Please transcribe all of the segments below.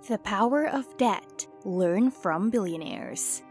The power of debt. Learn from billionaires.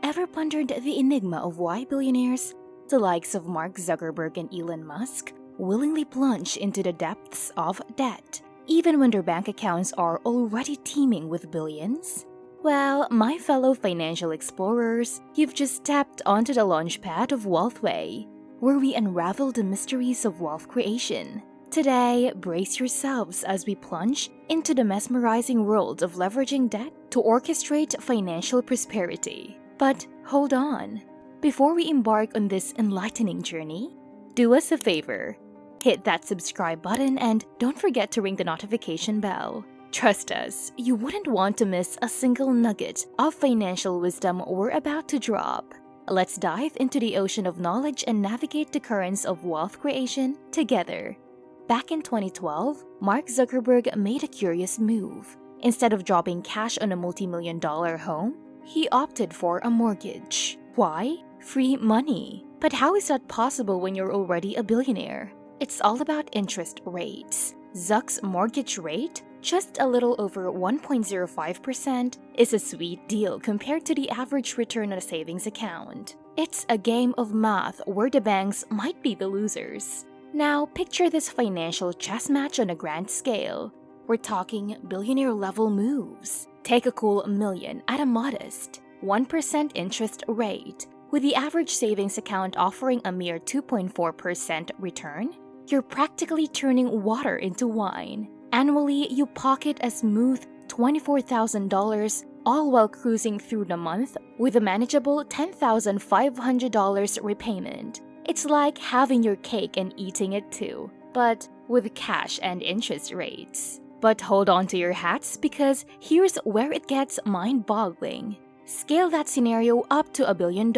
Ever pondered the enigma of why billionaires, the likes of Mark Zuckerberg and Elon Musk, willingly plunge into the depths of debt, even when their bank accounts are already teeming with billions? Well, my fellow financial explorers, you've just stepped onto the launchpad of Wealthway, where we unravel the mysteries of wealth creation. Today, brace yourselves as we plunge into the mesmerizing world of leveraging debt to orchestrate financial prosperity. But hold on. Before we embark on this enlightening journey, do us a favor. Hit that subscribe button and don't forget to ring the notification bell. Trust us, you wouldn't want to miss a single nugget of financial wisdom we're about to drop. Let's dive into the ocean of knowledge and navigate the currents of wealth creation together. Back in 2012, Mark Zuckerberg made a curious move. Instead of dropping cash on a multi-million-dollar home, he opted for a mortgage. Why? Free money. But how is that possible when you're already a billionaire? It's all about interest rates. Zuck's mortgage rate, just a little over 1.05%, is a sweet deal compared to the average return on a savings account. It's a game of math where the banks might be the losers. Now, picture this financial chess match on a grand scale. We're talking billionaire-level moves. Take a cool million at a modest 1% interest rate. With the average savings account offering a mere 2.4% return, you're practically turning water into wine. Annually, you pocket a smooth $24,000, all while cruising through the month with a manageable $10,500 repayment. It's like having your cake and eating it too, but with cash and interest rates. But hold on to your hats because here's where it gets mind-boggling. Scale that scenario up to $1 billion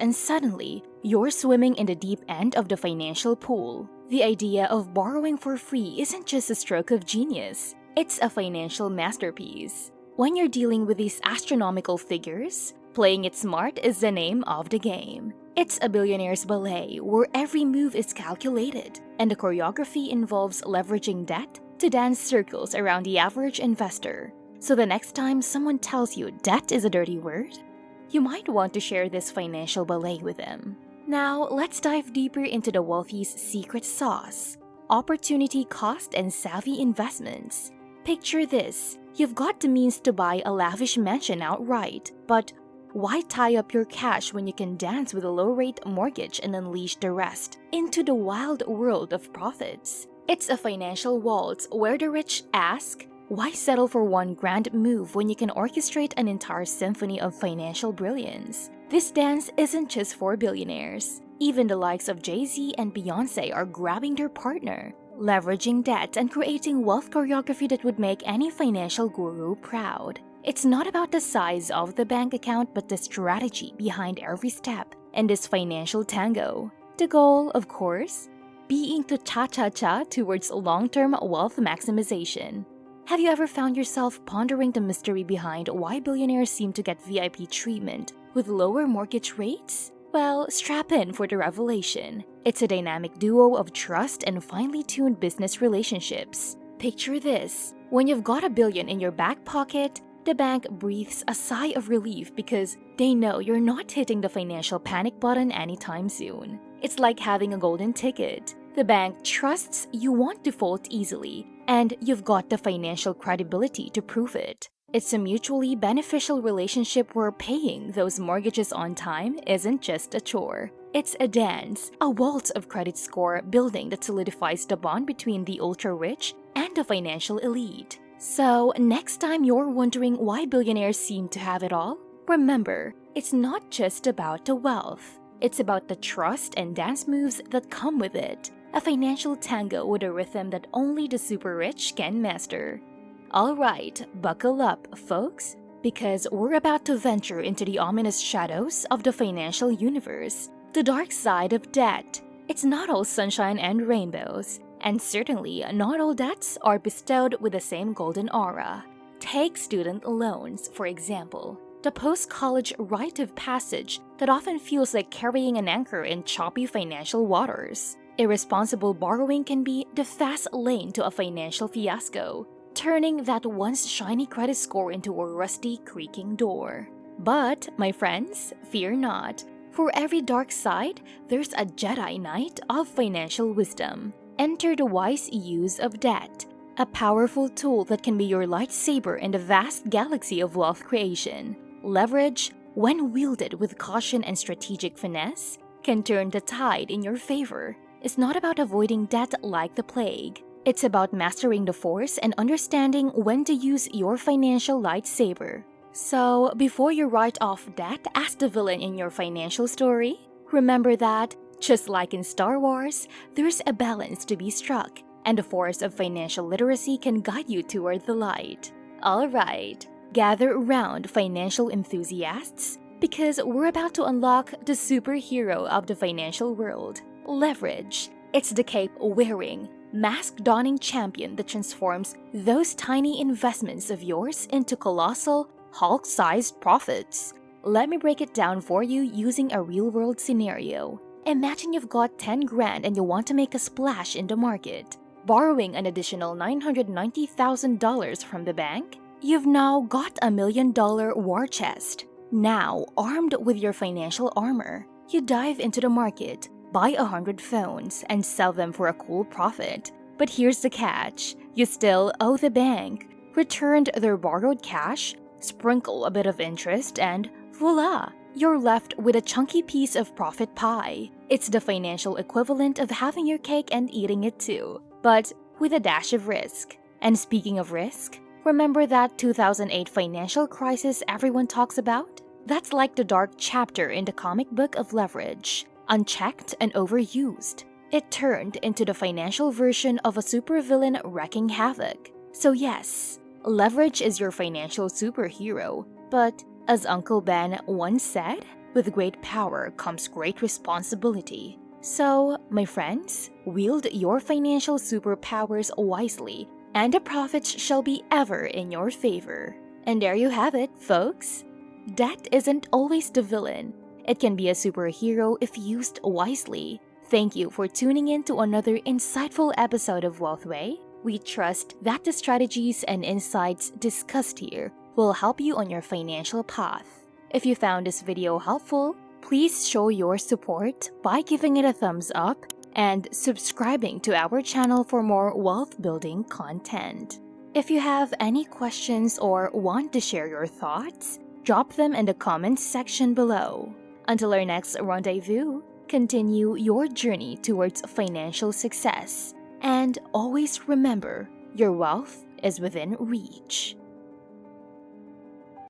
and suddenly, you're swimming in the deep end of the financial pool. The idea of borrowing for free isn't just a stroke of genius, it's a financial masterpiece. When you're dealing with these astronomical figures, playing it smart is the name of the game. It's a billionaire's ballet where every move is calculated, and the choreography involves leveraging debt to dance circles around the average investor. So the next time someone tells you debt is a dirty word, you might want to share this financial ballet with them. Now, let's dive deeper into the wealthy's secret sauce: opportunity cost and savvy investments. Picture this: you've got the means to buy a lavish mansion outright, but why tie up your cash when you can dance with a low-rate mortgage and unleash the rest into the wild world of profits? It's a financial waltz where the rich ask, why settle for one grand move when you can orchestrate an entire symphony of financial brilliance? This dance isn't just for billionaires. Even the likes of Jay-Z and Beyoncé are grabbing their partner, leveraging debt and creating wealth choreography that would make any financial guru proud. It's not about the size of the bank account but the strategy behind every step in this financial tango. The goal, of course, being to cha-cha-cha towards long-term wealth maximization. Have you ever found yourself pondering the mystery behind why billionaires seem to get VIP treatment with lower mortgage rates? Well, strap in for the revelation. It's a dynamic duo of trust and finely tuned business relationships. Picture this: when you've got $1 billion in your back pocket, the bank breathes a sigh of relief because they know you're not hitting the financial panic button anytime soon. It's like having a golden ticket. The bank trusts you won't default easily, and you've got the financial credibility to prove it. It's a mutually beneficial relationship where paying those mortgages on time isn't just a chore. It's a dance, a waltz of credit score building that solidifies the bond between the ultra-rich and the financial elite. So, next time you're wondering why billionaires seem to have it all, remember, it's not just about the wealth. It's about the trust and dance moves that come with it. A financial tango with a rhythm that only the super rich can master. Alright, buckle up, folks, because we're about to venture into the ominous shadows of the financial universe, the dark side of debt. It's not all sunshine and rainbows, and certainly not all debts are bestowed with the same golden aura. Take student loans, for example, the post-college rite of passage that often feels like carrying an anchor in choppy financial waters. Irresponsible borrowing can be the fast lane to a financial fiasco. turning that once shiny credit score into a rusty, creaking door. But, my friends, fear not. For every dark side, there's a Jedi Knight of financial wisdom. Enter the wise use of debt, a powerful tool that can be your lightsaber in the vast galaxy of wealth creation. Leverage, when wielded with caution and strategic finesse, can turn the tide in your favor. It's not about avoiding debt like the plague. It's about mastering the force and understanding when to use your financial lightsaber. So, before you write off debt as the villain in your financial story, remember that, just like in Star Wars, there's a balance to be struck, and the force of financial literacy can guide you toward the light. Alright, gather around, financial enthusiasts, because we're about to unlock the superhero of the financial world, leverage. It's the cape-wearing, mask-donning champion that transforms those tiny investments of yours into colossal, Hulk-sized profits. Let me break it down for you using a real-world scenario. Imagine you've got 10 grand and you want to make a splash in the market. Borrowing an additional $990,000 from the bank, you've now got $1 million war chest. Now, armed with your financial armor, you dive into the market, buy 100 phones, and sell them for a cool profit. But here's the catch. You still owe the bank. Returned their borrowed cash, sprinkle a bit of interest, and voila! You're left with a chunky piece of profit pie. It's the financial equivalent of having your cake and eating it too, but with a dash of risk. And speaking of risk, remember that 2008 financial crisis everyone talks about? That's like the dark chapter in the comic book of leverage. Unchecked and overused, it turned into the financial version of a supervillain wreaking havoc. So yes, leverage is your financial superhero, but as Uncle Ben once said, with great power comes great responsibility. So, my friends, wield your financial superpowers wisely, and the profits shall be ever in your favor. And there you have it, folks. Debt isn't always the villain. It can be a superhero if used wisely. Thank you for tuning in to another insightful episode of Wealth Way. We trust that the strategies and insights discussed here will help you on your financial path. If you found this video helpful, please show your support by giving it a thumbs up and subscribing to our channel for more wealth-building content. If you have any questions or want to share your thoughts, drop them in the comments section below. Until our next rendezvous, continue your journey towards financial success. And always remember, your wealth is within reach.